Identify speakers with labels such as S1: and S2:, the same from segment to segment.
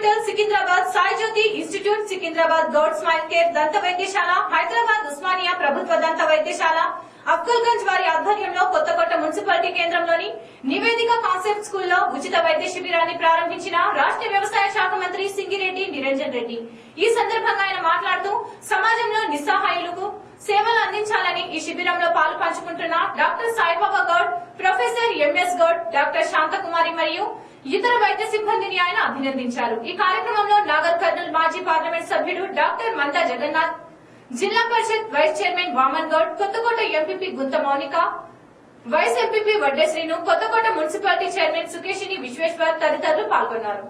S1: Hospital Secunderabad, Sai Jyothi institute Secunderabad, Goud smile care దంత వైద్యశాల, హైదరాబాద్ ఉస్మానియా ప్రభుత్వ దంత వైద్యశాల, అఫ్జల్గంజ్ వారి ఆధ్వర్యంలో కొత్తకోట మున్సిపాలిటీ కేంద్రంలోని నివేదిక కాన్సెప్ట్ స్కూల్లో ఉచిత వైద్య శిబిరాన్ని ప్రారంభించిన రాష్ట్ర వ్యవసాయ శాఖ మంత్రి సింగిరెడ్డి నిరంజన్ రెడ్డి. ఈ సందర్భంగా ఆయన మాట్లాడుతూ సమాజంలో నిస్సహాయులకు సేవలు అందించాలని ఈ శిబిరంలో పాలు పంచుకుంటున్న doctor Saibaba Goud, professor MS Goud, doctor Shanthakumari మరియు ఇతర వైద్య సిబ్బందిని ఆయన అభినందించారు. ఈ కార్యక్రమంలో నాగర్ కర్నూల్ మాజీ పార్లమెంట్ సభ్యుడు doctor Manda Jagannath, Zilla Parishad vice chairman Vaman Goud, Kothakota MPP Guntha Mounika, vice MPP Vadde Srinu, Kothakota municipality chairman Sukeshini Vishweshwar తదితరులు పాల్గొన్నారు.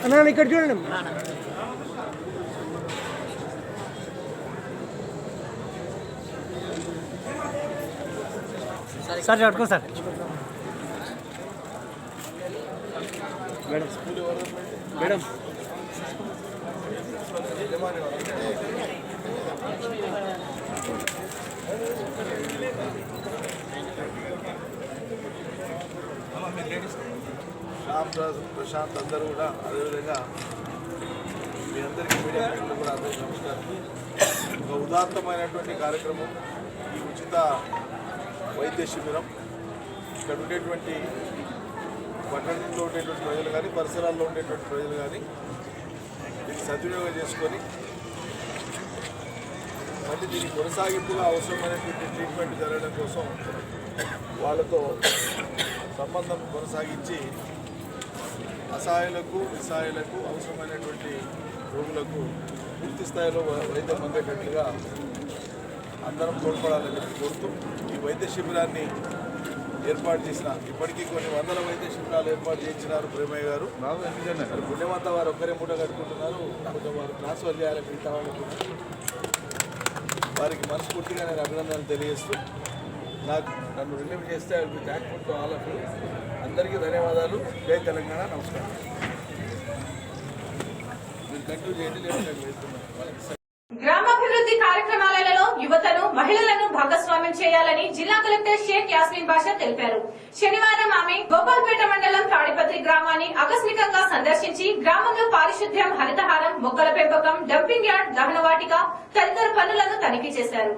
S2: అన్నా ఇక్కడ చూడండి సార్, పట్టుకో sir. Madam madam
S3: Ramaraju, Prashanth అందరూ కూడా అదేవిధంగా మీ అందరికీ మీడియా మిత్రులు కూడా అందరికీ నమస్కారం. ఒక ఉదాత్తమైనటువంటి కార్యక్రమం ఈ ఉచిత వైద్య శిబిరం. ఇక్కడ ఉండేటువంటి పట్టణంలో ఉండేటువంటి ప్రజలు కానీ పరిసరాల్లో ఉండేటువంటి ప్రజలు కానీ దీన్ని సద్వినియోగం చేసుకొని మళ్ళీ దీనికి కొనసాగింపుగా అవసరమైనటువంటి ట్రీట్మెంట్ జరగడం కోసం వాళ్ళతో సంబంధం కొనసాగించి అసహాయులకు, నిస్సహాయులకు, అవసరమైనటువంటి రోగులకు పూర్తి స్థాయిలో వైద్యం అందేటట్లుగా అందరం తోడ్పడాలని కోరుతూ ఈ వైద్య శిబిరాన్ని ఏర్పాటు చేసిన ఇప్పటికీ కొన్ని వందల వైద్య శిబిరాలు ఏర్పాటు చేయించినారు ప్రేమయ్య గారు. మరి పుణ్యమంతా వారు ఒక్కరే మూట కట్టుకుంటున్నారు. కొంచెం వారు ట్రాన్స్ఫర్ చేయాలి మిగతా వాళ్ళకు. వారికి మనస్ఫూర్తిగా నేను అభినందనలు తెలియజేస్తూ నన్ను రిలీవ్ చేస్తే I will be thankful to all of you. అందరికీ ధన్యవాదాలు. జై తెలంగాణ. నమస్కారం. మీరు కంటిన్యూ చేయండి.
S1: గ్రామాభివృద్ధి కార్యక్రమాలలో మహిళలను భాగస్వామ్యం చేయాలని జిల్లా కలెక్టర్ షేక్ యాస్మిన్ బాషా తెలిపారు. శనివారం ఆమె గోపాల్పేట మండలం తాడిపత్రి గ్రామాన్ని ఆకస్మికంగా సందర్శించి గ్రామంలో పారిశుద్ధ్యం, హరితహారం, మొక్కల పెంపకం, డంపింగ్ యార్డ్, దహనవాటిక తదితర పనులను తనిఖీ చేశారు.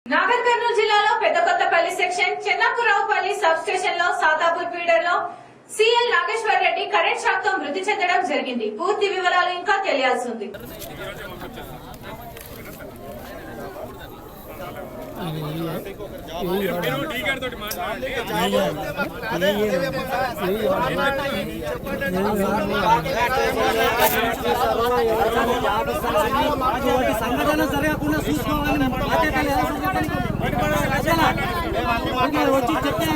S1: నాగర్ కర్నూలు జిల్లాలో Peddakothapalli section Chennapuravupalli sub station లో సాతాపూర్ ఫీడర్ లో CL Nageshwar Reddy current shock తో మృతి చెందడం జరిగింది. పూర్తి వివరాలు ఇంకా తెలియాల్సి ఉంది.
S2: సంఘటన జరగకుండా చూసుకోవాలని వచ్చి చెప్తే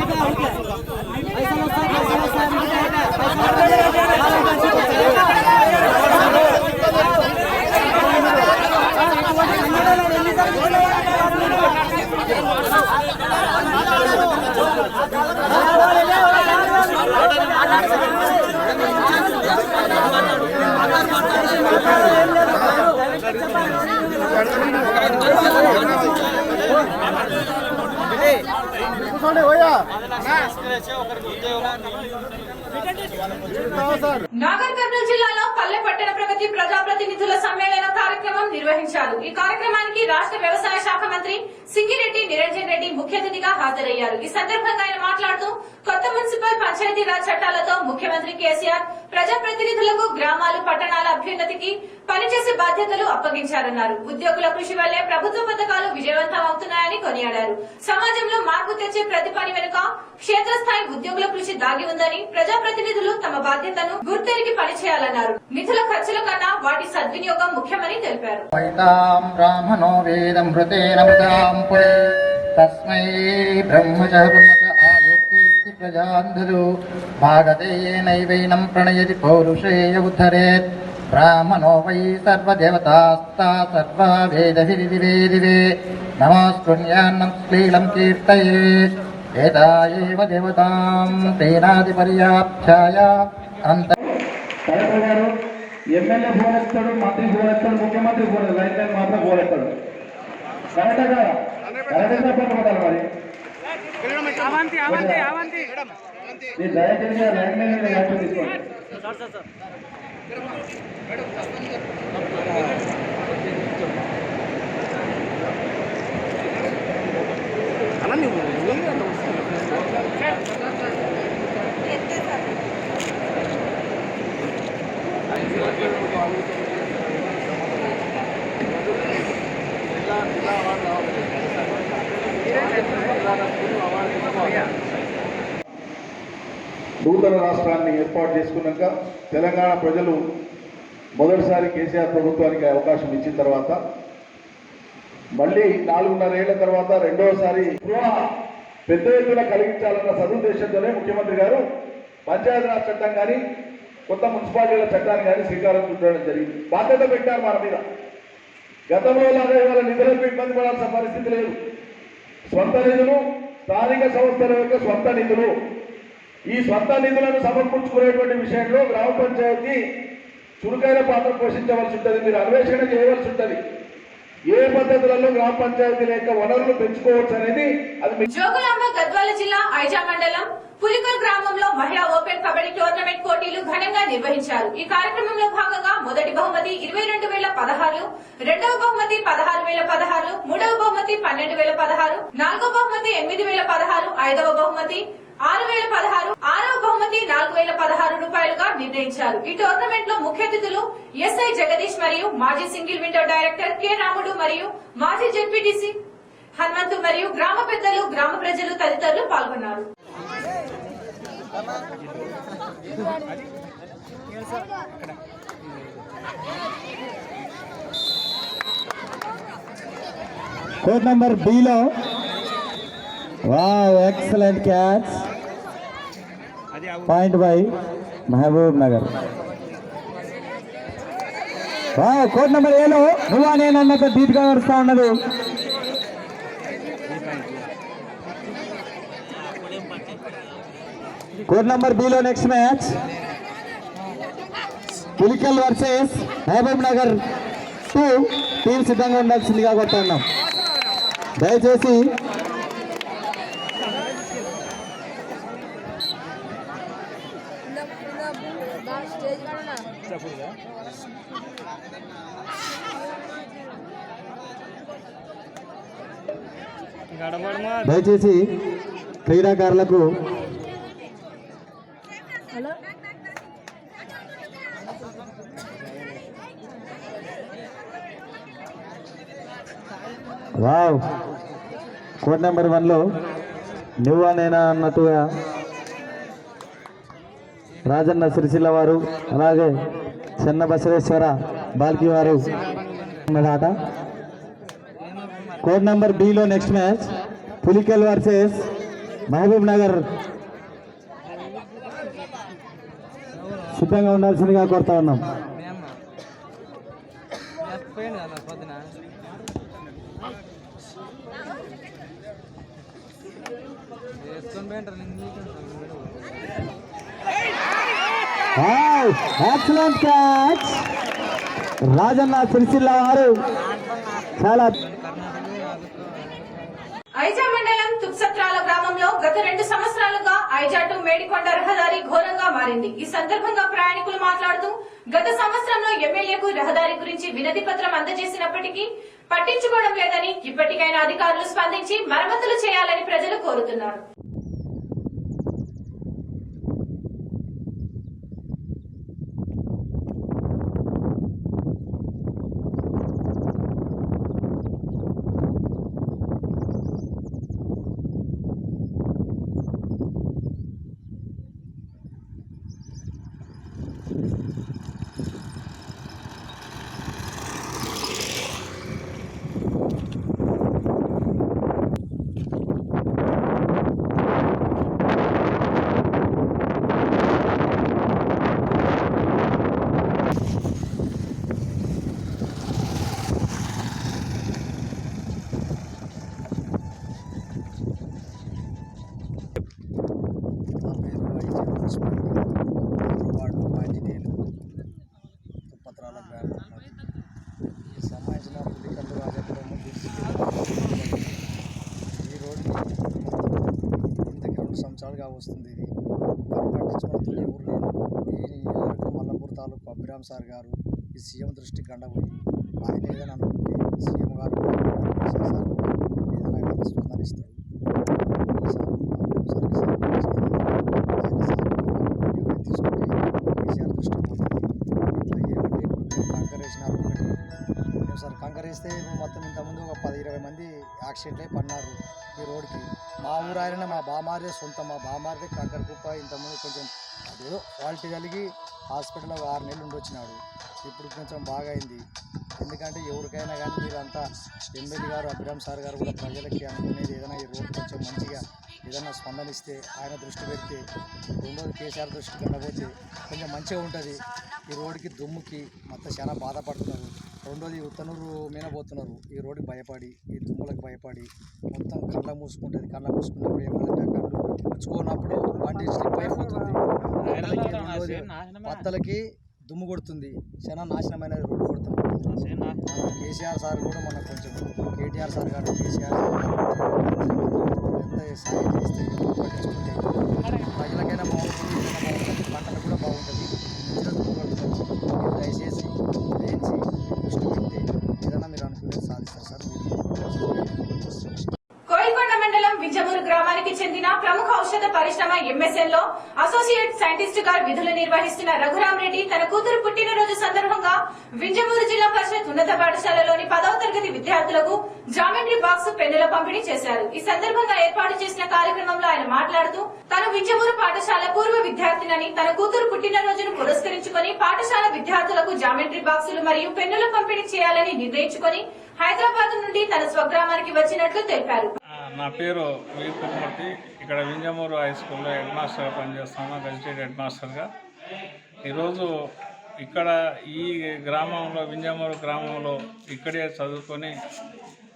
S1: నాగర్ కర్నూలు జిల్లాలో పల్లె పట్టణ ప్రగతి ప్రజాప్రతినిధుల సమ్మేళన కార్యక్రమం నిర్వహించారు. ఈ కార్యక్రమానికి రాష్ట్ర వ్యవసాయ శాఖ మంత్రి సింగిరెడ్డి నిరంజన్ రెడ్డి ముఖ్య అతిథిగా హాజరయ్యారు. ఈ సందర్భంగా ఆయన మాట్లాడుతూ కొత్త మున్సిపల్ పంచాయతీరాజ్ చట్టాలతో ముఖ్యమంత్రి కేసీఆర్ ప్రజాప్రతినిధులకు గ్రామాలు, పట్టణాల అభ్యున్నతికి పనిచేసే బాధ్యతలు అప్పగించారన్నారు. ఉద్యోగుల కృషి వల్లే ప్రభుత్వ పథకాలు విజయవంతం అవుతున్నాయని కొనియాడారు. సమాజంలో మార్పు తెచ్చే ప్రతి పని వెనుక క్షేత్రస్థాయి ఉద్యోగుల కృషి దాగి ఉందని, ప్రజాప్రతినిధులు తమ బాధ్యతను గుర్తెరిగి పనిచేయాలన్నారు. నిధుల ఖర్చుల కన్నా వాటి సద్వినియోగం ముఖ్యమని తెలిపారు.
S4: తస్మై బ్రహ్మచ ఆయుక్తి ప్రజాంధు భాగదేయనైవైనం ప్రణయతి పౌరుషేయ ఉద్ధరేత్ బ్రాహ్మణో వై సర్వదేవతాస్తా సర్వా వేదవిదివే నమస్కృణ్యాన్నం శ్లీలం కీర్తయేత్ ఏతాయేవ దేవతాం తేనాది పర్యాప్త్యాయ అంత
S5: కలెక్టర్ గారు ఎమ్మెల్యే ఫోన్ ఎత్తాడు, మంత్రి ఫోన్ ఎత్తాడు, ముఖ్యమంత్రి ఫోన్ లైన్ లైన్ మాత్రం ఫోన్ ఎత్తాడు. కరెక్ట్గా కరెక్ట్గా పట్టుకుంటారు. మరి మీరు దయచేసి లైన్ లైన్ మీద యాక్షన్ తీసుకోండి. నూతన రాష్ట్రాన్ని ఏర్పాటు చేసుకున్నాక తెలంగాణ ప్రజలు మొదటిసారి కేసీఆర్ ప్రభుత్వానికి అవకాశం ఇచ్చిన తర్వాత మళ్ళీ 4.5 ఏళ్ల తర్వాత రెండవసారి పెద్ద ఎత్తున కలిగించాలన్న సదుద్దేశంతోనే ముఖ్యమంత్రి గారు పంచాయతీరాజ్ చట్టం కానీ కొత్త మున్సిపాలిటీల చట్టాన్ని కానీ శ్రీకారం చుట్టడం జరిగింది. బాధ్యత పెట్టారు మన మీద. గతంలో లాగా ఇవాళ నిధులకు ఇబ్బంది పడాల్సిన పరిస్థితి లేదు. స్వంత నిధులు, స్థానిక సంస్థల యొక్క స్వంత నిధులు, ఈ స్వంత నిధులను సమకూర్చుకునేటువంటి విషయంలో గ్రామ పంచాయతీ చురుకైన పాత్ర పోషించవలసి ఉంటుంది. మీరు అన్వేషణ చేయవలసి ఉంటుంది. ఏ పద్ధతులలో గ్రామ పంచాయతీల యొక్క వనరులు పెంచుకోవచ్చు అనేది అది.
S1: జోగులాంబ గద్వాల జిల్లా ఐజా మండలం పులికల్ గ్రామంలో మహిళా ఓపెన్ కబడ్డీ టోర్నమెంట్ పోటీలు ఘనంగా నిర్వహించారు. ఈ కార్యక్రమంలో భాగంగా మొదటి బహుమతి 22,016, రెండవ బహుమతి 16,016, మూడవ బహుమతి 12,016, నాలుగవ బహుమతి 8,016, ఐదవ బహుమతి 6,016, ఆరవ బహుమతి 4,016 రూపాయలుగా నిర్ణయించారు. ఈ టోర్నమెంట్ లో ముఖ్య అతిథులు ఎస్ఐ జగదీష్ మరియు మాజీ సింగిల్ విండో డైరెక్టర్ కె రాముడు మరియు మాజీ జెడ్పీటీసీ హనుమంతు మరియు గ్రామ పెద్దలు, గ్రామ ప్రజలు తదితరులు పాల్గొన్నారు.
S6: Code number below wow excellent catch point by Mahabub Nagar. Wow code number ఏలో నువ్వా నేనన్నట్టు ధీటుగా నడుస్తా ఉన్నది. Code number below next match Pulikal versus Mahabub Nagar 2 team సిద్ధంగా ఉండాల్సిందిగా కొడుతున్నాం. దయచేసి దయచేసి క్రీడాకారులకు వావ్ కోడ్ నెంబర్ 1లో నువ్వా నేనా అన్నట్టుగా రాజన్న సిరిసిల్ల వారు అలాగే చెన్న బసవేశ్వర బాల్కి వారు ఆట. Code number below next match Pulikal versus Mahabub Nagar సిద్ధంగా ఉండాల్సిందిగా కోరుతా ఉన్నాం. ఎక్సలెంట్ క్యాచ్ రాజన్న సిరిసిల్ల వారు చాలా.
S1: ఐజా మండలం తుక్సత్రాల గ్రామంలో గత 2 సంవత్సరాలుగా ఐజా టు మేడికొండ రహదారి ఘోరంగా మారింది. ఈ సందర్భంగా ప్రయాణికులు మాట్లాడుతూ గత సంవత్సరంలో ఎమ్మెల్యేకు రహదారి గురించి వినతి పత్రం అందజేసినప్పటికీ పట్టించుకోవడం లేదని, ఇప్పటికైనా అధికారులు స్పందించి మరమ్మతులు చేయాలని ప్రజలు కోరుతున్నారు.
S7: తుప్పత్రాల గ్రామం ఈ సంబంధించిన పులికల్లు రాజపురము ఈ రోడ్డు ఇంతకు 2 సంవత్సరాలుగా వస్తుంది. ఇది పట్టించుకున్నట్టు ఎవరు లేరు. ఈ మల్లపూర్ తాలూకు అభిరామ్ సార్ గారు ఈ సీఎం దృష్టికి గండబోయి ఆయన ఏదైనా అనుకుంటే సీఎం గారు ఏదైనా కానీ స్పందనిస్తారు. తీసుకుంటే కేసీఆర్ దృష్టి పోతుంది. ఇట్లా ఏమంటే ఇప్పుడు కంకర్ వేసినారు. మేము సార్ కంకర్ వేస్తే మొత్తం ఇంతకుముందు ఒక 10-20 మంది యాక్సిడెంట్ అయి పడినారు ఈ రోడ్కి. మా ఊరు ఆయన మా బామారిదే సొంతం. మా బామారిదే కంకర్ కుప్ప. ఇంతకుముందు కొంచెం అదేదో క్వాలిటీ కలిగి హాస్పిటల్లో 6 నెలలు ఉండొచ్చినాడు. ఇప్పుడు కొంచెం బాగా అయింది. ఎందుకంటే ఎవరికైనా కానీ మీరంతా ఎమ్మెల్యే గారు అభిరామ్ సార్ గారు కూడా ప్రజలకి అనుకునేది ఏదైనా ఈ రోడ్డు కొంచెం మంచిగా ఏదైనా స్పందనిస్తే ఆయన దృష్టి పెడితే, రెండోది కేసీఆర్ దృష్టి కనబోతే కొంచెం మంచిగా ఉంటుంది. ఈ రోడ్డుకి దుమ్ముకి మొత్తం చాలా బాధపడుతున్నారు. రెండోది ఉత్తనూరు మీనబోతున్నారు ఈ రోడ్డుకి భయపడి, ఈ దుమ్ములకు భయపడి మొత్తం కళ్ళ మూసుకుంటుంది. కళ్ళ మూసుకున్నప్పుడు ఏమంటే కళ్ళు పుచ్చుకున్నప్పుడు బండి స్లిప్ అయిపోతుంది. రెండోది పత్తలకి దుమ్ము కొడుతుంది. చాలా నాశనమైన రోడ్డు కొడుతుంది. కేసీఆర్ సార్ కూడా మన కొంచెం కేటీఆర్ సార్ గారు కేసీఆర్ సార్ ఎంత సాయం చేస్తే పట్టించుకుంటే
S1: ఔషధ పరిశ్రమ MSN లో అసోసియేట్ సైంటిస్ట్ గా విధులు నిర్వహిస్తున్న రఘురామ్ రెడ్డి తన కూతురు పుట్టినరోజు సందర్భంగా వింజమూరు జిల్లా పరిషత్ ఉన్నత పాఠశాలలోని 10వ తరగతి విద్యార్థులకు జామెంట్రీ బాక్స్ పెన్నుల పంపిణీ చేశారు. ఈ సందర్భంగా ఏర్పాటు చేసిన కార్యక్రమంలో ఆయన మాట్లాడుతూ తాను వింజమూరు పాఠశాల పూర్వ విద్యార్థినని తన కూతురు పుట్టినరోజును పురస్కరించుకుని పాఠశాల విద్యార్థులకు జామెంట్రీ బాక్సులు మరియు పెన్నుల పంపిణీ చేయాలని నిర్ణయించుకుని హైదరాబాద్ నుండి తన స్వగ్రామానికి వచ్చినట్లు తెలిపారు.
S8: నా పేరు వీరకుమార్తి. ఇక్కడ వింజమూరు హై స్కూల్లో హెడ్ మాస్టర్గా పనిచేస్తాను, గజిటెడ్ హెడ్ మాస్టర్గా. ఈరోజు ఇక్కడ ఈ గ్రామంలో వింజమూరు గ్రామంలో ఇక్కడే చదువుకొని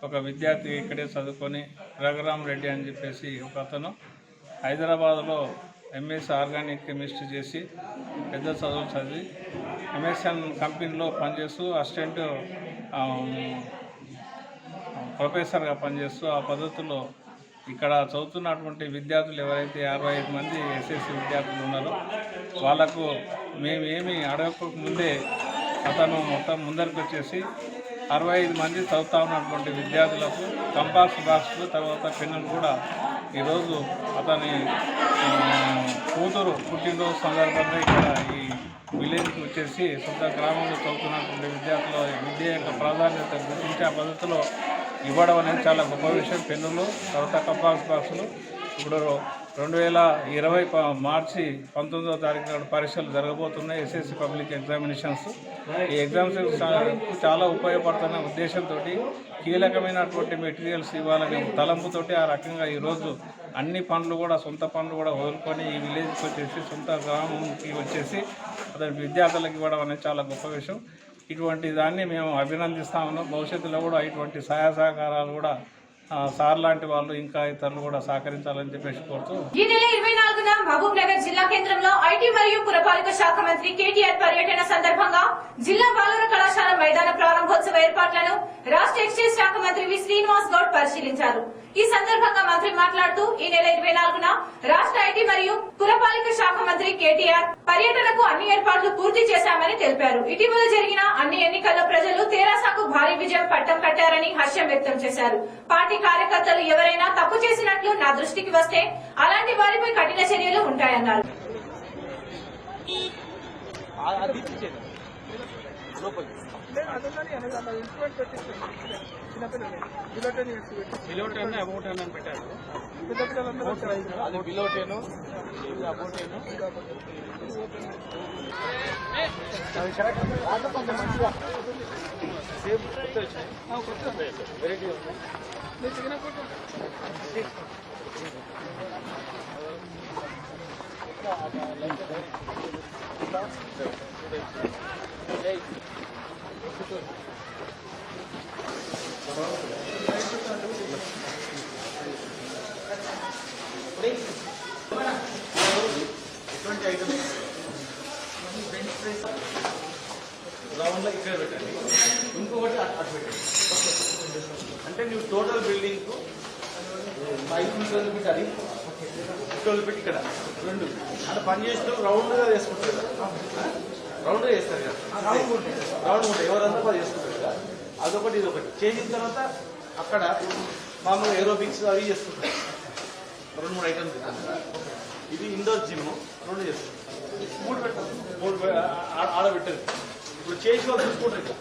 S8: ఒక విద్యార్థి ఇక్కడే చదువుకొని రఘురామ్ రెడ్డి అని చెప్పేసి ఒక అతను హైదరాబాద్లో MSc ఆర్గానిక్ కెమిస్ట్రీ చేసి పెద్ద చదువులు చదివి MSN కంపెనీలో పనిచేస్తూ అసిస్టెంట్ ప్రొఫెసర్గా పనిచేస్తూ ఆ పద్ధతిలో ఇక్కడ చదువుతున్నటువంటి విద్యార్థులు ఎవరైతే 65 మంది SSC విద్యార్థులు ఉన్నారో వాళ్ళకు మేమేమి అడగకముందే అతను మొత్తం ముందరికి వచ్చేసి 65 మంది చదువుతా ఉన్నటువంటి విద్యార్థులకు కంపాస్ బాక్స్లు తర్వాత పెన్నులు కూడా ఈరోజు అతని కూతురు పుట్టినరోజు సందర్భంగా ఇక్కడ ఈ విలేజ్కి వచ్చేసి సొంత గ్రామంలో చదువుతున్నటువంటి విద్యార్థుల విద్య యొక్క ప్రాధాన్యత గుర్తించే పద్ధతిలో ఇవ్వడం అనేది చాలా గొప్ప విషయం. పెన్నులు తర్వాత కంపాస్ బాక్సులు ఇప్పుడు 2020 మార్చి 19వ తారీఖు నాడు పరీక్షలు జరగబోతున్నాయి, SSC పబ్లిక్ ఎగ్జామినేషన్స్. ఈ ఎగ్జామ్స్ చాలా ఉపయోగపడుతున్న ఉద్దేశంతో కీలకమైనటువంటి మెటీరియల్స్ ఇవ్వాలనే తలంపుతోటి ఆ రకంగా ఈరోజు అన్ని పనులు కూడా సొంత పనులు కూడా వదులుకొని ఈ విలేజ్కి వచ్చేసి సొంత గ్రామంకి వచ్చేసి అతని విద్యార్థులకు ఇవ్వడం అనేది చాలా గొప్ప విషయం. ఇటువంటి దాన్ని మేము అభినందిస్తా ఉన్నాం. భవిష్యత్తులో కూడా ఇటువంటి సహాయ సహకారాలు కూడా సార్ లాంటి వాళ్ళు ఇంకా ఇతరులు కూడా సహకరించాలని చెప్పేసి కోరుతూ
S1: ఈ నెల 24న మహబూబ్ నగర్ జిల్లా కేంద్రంలో ఐటీ మరియు పురపాలిక శాఖ మంత్రి కేటీఆర్ పర్యటన సందర్భంగా జిల్లా బాలుర కళాశాల మైదాన ప్రారంభోత్సవ ఏర్పాట్లను రాష్ట్ర ఎక్సైజ్ శాఖ మంత్రి వి శ్రీనివాస్ గౌడ్ పరిశీలించారు. ఈ సందర్భంగా మంత్రి మాట్లాడుతూ ఈ నెల 24న రాష్ట్ర ఐటీ మరియు పురపాలిక శాఖ మంత్రి కేటీఆర్ పర్యటనకు అన్ని ఏర్పాట్లు పూర్తి చేశామని తెలిపారు. ఇటీవల జరిగిన అన్ని ఎన్నికల్లో ప్రజలు తెరాసకు భారీ విజయం పట్టం కట్టారని హర్షం వ్యక్తం చేశారు. పార్టీ కార్యకర్తలు ఎవరైనా తప్పు చేసినట్లు నా దృష్టికి వస్తే అలాంటి వారిపై కఠిన చర్యలు ఉంటాయన్నారు.
S3: గ్రౌండ్లో ఇక్కడ పెట్టండి, ఇంకొకటి అటు పెట్టండి. అంటే నువ్వు టోటల్ బిల్డింగ్ 5 మీటర్లు పెట్టి అది ఇటు పెట్టి ఇక్కడ 2 అంటే పని చేస్తూ రౌండ్గా వేసుకుంటారు కదా, రౌండ్గా వేస్తారు కదా, రౌండ్ ఉంటాయి ఎవరంతా పని చేసుకుంటారు కదా. అదొకటి ఇదొకటి చేసిన తర్వాత అక్కడ మామూలుగా ఏరోబిక్స్ అవి చేసుకుంటారు. 2-3 ఐటమ్స్. ఇది ఇండోర్ జిమ్ 2 చేస్తారు. 3 పెట్టాలి, 3 ఆడబెట్టారు. ఇప్పుడు చేసి వాళ్ళు చూసుకుంటారు ఇక.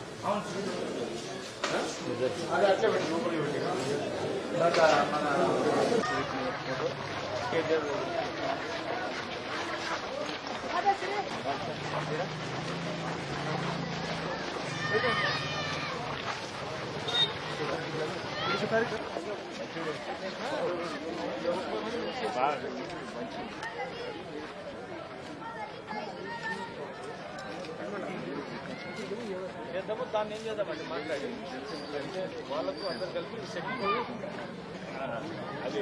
S3: అది అట్లా పెట్టి లోపలికి పెట్టి మన చేద్దాము. దాన్ని ఏం చేద్దామండి మాట్లాడి వాళ్ళకు అందరు కలిపి సెటిల్ అది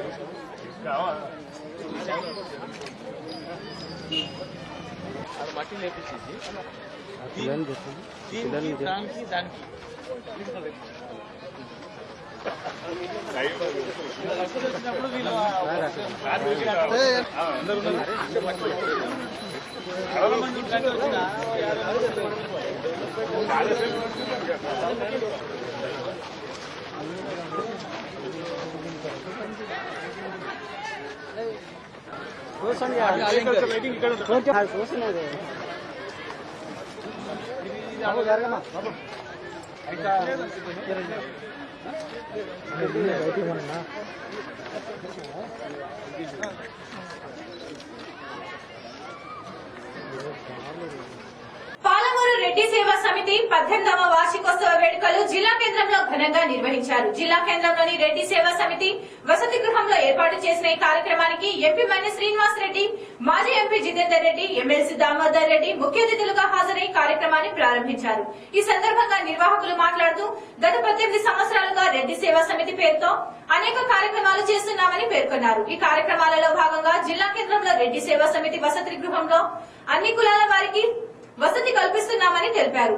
S3: అది మట్టి లేపించేసి దానికి దానికి వచ్చినప్పుడు వీళ్ళు చాలా మంది వచ్చిన
S1: పాలమూరు రెడ్డి సేవా సమితి 18వ వార్షికోత్సవ వేడుకలు జిల్లా కేంద్రంలో ఘనంగా నిర్వహించారు. జిల్లా కేంద్రంలోని రెడ్డి సేవా సమితి వసతి గృహంలో ఏర్పాటు చేసిన ఈ కార్యక్రమానికి ఎంపీ మైని శ్రీనివాస్ రెడ్డి, మాజీ ఎంపీ జితేందర్ రెడ్డి, ఎమ్మెల్సీ దామోదర్ రెడ్డి ముఖ్య అతిథులుగా హాజరై కార్యక్రమాన్ని ప్రారంభించారు. ఈ సందర్భంగా నిర్వాహకులు మాట్లాడుతూ గత 18 సంవత్సరాలుగా రెడ్డి సేవా సమితి పేరుతో అనేక కార్యక్రమాలు చేస్తున్నామని పేర్కొన్నారు. ఈ కార్యక్రమాలలో భాగంగా జిల్లా కేంద్రంలో రెడ్డి సేవా సమితి వసతి గృహంలో అన్ని కులాల వారికి వసతి కల్పిస్తున్నామని తెలిపారు.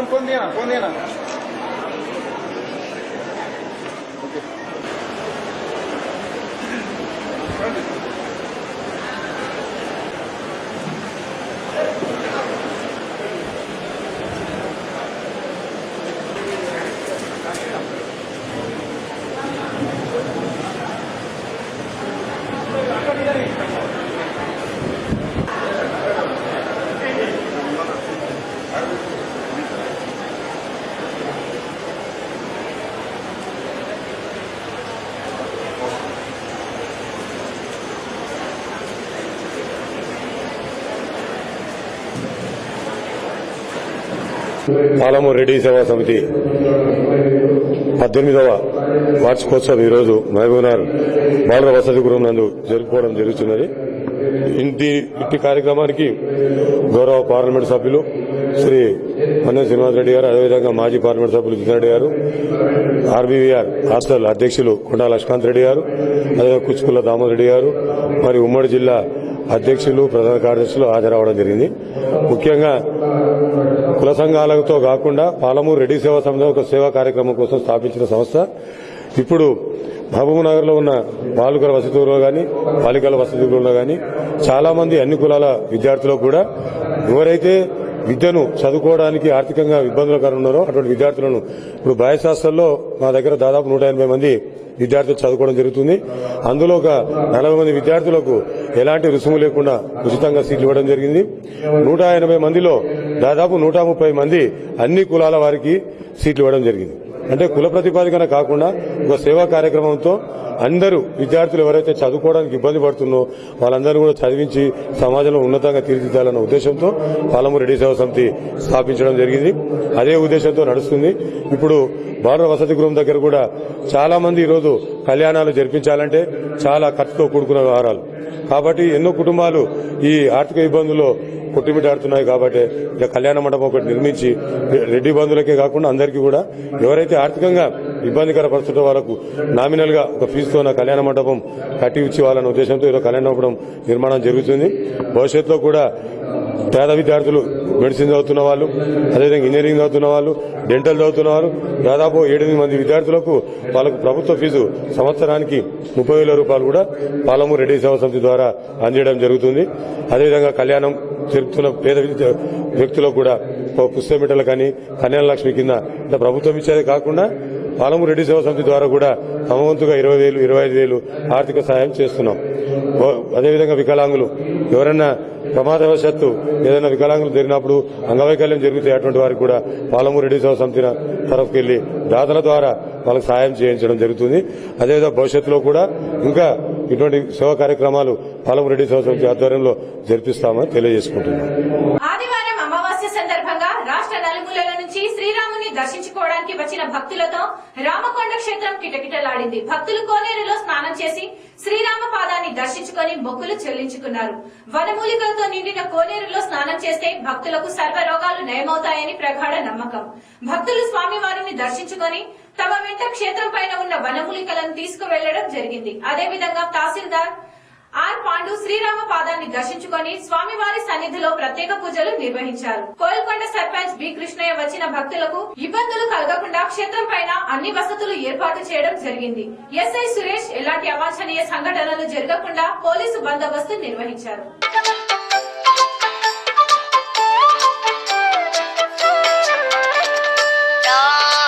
S8: फोन देना
S9: పాలమూరు రెడ్డి సేవా సమితి 18వ వార్షికోత్సవం ఈరోజు మహబూబ్నగర్ బాలుర వసతి గృహం నందు జరుపుకోవడం జరుగుతున్నది. ఇట్టి కార్యక్రమానికి గౌరవ పార్లమెంట్ సభ్యులు శ్రీ మన్నె శ్రీనివాస్ రెడ్డి గారు, అదేవిధంగా మాజీ పార్లమెంట్ సభ్యులు జితేందర్ రెడ్డి గారు, ఆర్బీవీఆర్ హాస్టల్ అధ్యక్షులు కొండా లక్ష్మణ్ రెడ్డి గారు, అదేవిధంగా కుచ్చుకుల్ల దామోదర్ రెడ్డి గారు, మరి ఉమ్మడి జిల్లా అధ్యక్షులు, ప్రధాన కార్యదర్శులు హాజరవడం జరిగింది. ముఖ్యంగా కుల సంఘాలతో కాకుండా పాలమూరు రెడ్డి సేవా సమితి ఒక సేవా కార్యక్రమం కోసం స్థాపించిన సంస్థ. ఇప్పుడు మహబూబ్నగర్ లో ఉన్న బాలికల వసతి గృహంలో గాని, బాలికల వసతి గృహంలో గాని చాలా మంది అన్ని కులాల విద్యార్థులకు కూడా ఎవరైతే విద్యను చదువుకోవడానికి ఆర్థికంగా ఇబ్బందులకరం ఉన్నారో అటువంటి విద్యార్థులను ఇప్పుడు బాయ్స్ హాస్టల్లో మా దగ్గర దాదాపు 180 మంది విద్యార్థులు చదువుకోవడం జరుగుతుంది. అందులో ఒక 40 మంది విద్యార్థులకు ఎలాంటి రుసుము లేకుండా ఉచితంగా సీట్లు ఇవ్వడం జరిగింది. 180 మందిలో దాదాపు 130 మంది అన్ని కులాల వారికి సీట్లు ఇవ్వడం జరిగింది. అంటే కుల ప్రతిపాదికన కాకుండా ఒక సేవా కార్యక్రమంతో అందరూ విద్యార్థులు ఎవరైతే చదువుకోవడానికి ఇబ్బంది పడుతున్నో వాళ్ళందరూ కూడా చదివించి సమాజంలో ఉన్నతంగా తీర్చిదిద్దాలన్న ఉద్దేశంతో పాలమూరు రెడ్డి సేవా సమితి స్థాపించడం జరిగింది. అదే ఉద్దేశంతో నడుస్తుంది. ఇప్పుడు బాలుర వసతి గృహం దగ్గర కూడా చాలా మంది ఈరోజు కళ్యాణాలు జరిపించాలంటే చాలా ఖర్చుతో కూడుకున్న వ్యవహారాలు కాబట్టి ఎన్నో కుటుంబాలు ఈ ఆర్థిక ఇబ్బందుల్లో కొట్టుమిటాడుతున్నాయి. కాబట్టి ఇక కళ్యాణ మండపం ఒకటి నిర్మించి రెడ్డి బంధువులకే కాకుండా అందరికీ కూడా ఎవరైతే ఆర్థికంగా ఇబ్బందికర పరిస్థితుల్లో వాళ్ళకు నామినల్ గా ఒక ఫీజుతో కళ్యాణ మండపం కట్టి ఇచ్చేవాలన్న ఉద్దేశంతో ఈరోజు కళ్యాణ మండపం నిర్మాణం జరుగుతుంది. భవిష్యత్తులో కూడా పేద విద్యార్థులు మెడిసిన్ చదువుతున్న వాళ్ళు, అదేవిధంగా ఇంజనీరింగ్ చదువుతున్న వాళ్ళు, డెంటల్ చదువుతున్న వాళ్ళు దాదాపు 7-8 మంది విద్యార్థులకు వాళ్ళకు ప్రభుత్వ ఫీజు సంవత్సరానికి 30,000 రూపాయలు కూడా పాలమూరు రెడ్డి సేవా సమితి ద్వారా అందజేయడం జరుగుతుంది. అదేవిధంగా కళ్యాణం జరుపుతున్న పేద వ్యక్తులకు కూడా పుస్తమిటలు కానీ కళ్యాణ లక్ష్మి కింద ప్రభుత్వం ఇచ్చేదే కాకుండా పాలమూరు రెడ్డి సేవా సమితి ద్వారా కూడా తమ వంతుగా 20,000, 25,000 ఆర్థిక సహాయం చేస్తున్నాం. అదేవిధంగా వికలాంగులు ఎవరైనా ప్రమాదవశాత్తు ఏదైనా వికలాంగులు జరిగినప్పుడు అంగవైకల్యం జరిగితే అటువంటి వారికి కూడా పాలమూరు రెడ్డి సేవా సమితి తరఫుకెళ్లి దాతల ద్వారా వాళ్ళకి సహాయం చేయించడం జరుగుతుంది. అదేవిధంగా భవిష్యత్తులో కూడా ఇంకా ఇటువంటి సేవా కార్యక్రమాలు పాలమూరు రెడ్డి సేవా సమితి ఆధ్వర్యంలో జరిపిస్తామని తెలియజేసుకుంటున్నాం.
S1: ఆదివారం అమావాస్య సందర్భంగా రాష్ట్ర నలుమూలల నుంచి శ్రీరాముని దర్శించుకోవడానికి వచ్చిన భక్తులతో రామకొండ క్షేత్రం కిటకిటలాడింది. భక్తులు కోనేరులో స్నానం చేసి శ్రీరామ పాదాన్ని దర్శించుకొని మొక్కులు చెల్లించుకున్నారు. వనమూలికలతో నిండిన కోనేరులో స్నానం చేస్తే భక్తులకు సర్వ రోగాలు నయమవుతాయని ప్రగాఢ నమ్మకం. భక్తులు స్వామివారిని దర్శించుకొని తమ వెంట క్షేత్రం పైన ఉన్న వనమూలికలను తీసుకువెళ్లడం జరిగింది. అదేవిధంగా తహసీల్దార్ ఆర్ పాండు శ్రీరామ పాదాన్ని దర్శించుకొని స్వామివారి సన్నిధిలో ప్రత్యేక పూజలు నిర్వహించారు. కోయల్కొండ సర్పంచ్ బి కృష్ణయ్య వచ్చిన భక్తులకు ఇబ్బందులు కలగకుండా క్షేత్రం పైన అన్ని వసతులు ఏర్పాటు చేయడం జరిగింది. ఎస్ఐ సురేష్ ఎలాంటి అవాంఛనీయ సంఘటనలు జరగకుండా పోలీసు బందోబస్తు నిర్వహించారు.
S10: రామ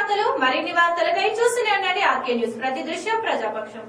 S1: వార్తలు మరిన్ని వార్తలకై చూస్తూనే ఉండండి ఆర్కే న్యూస్. ప్రతి దృశ్యం ప్రజాపక్షం.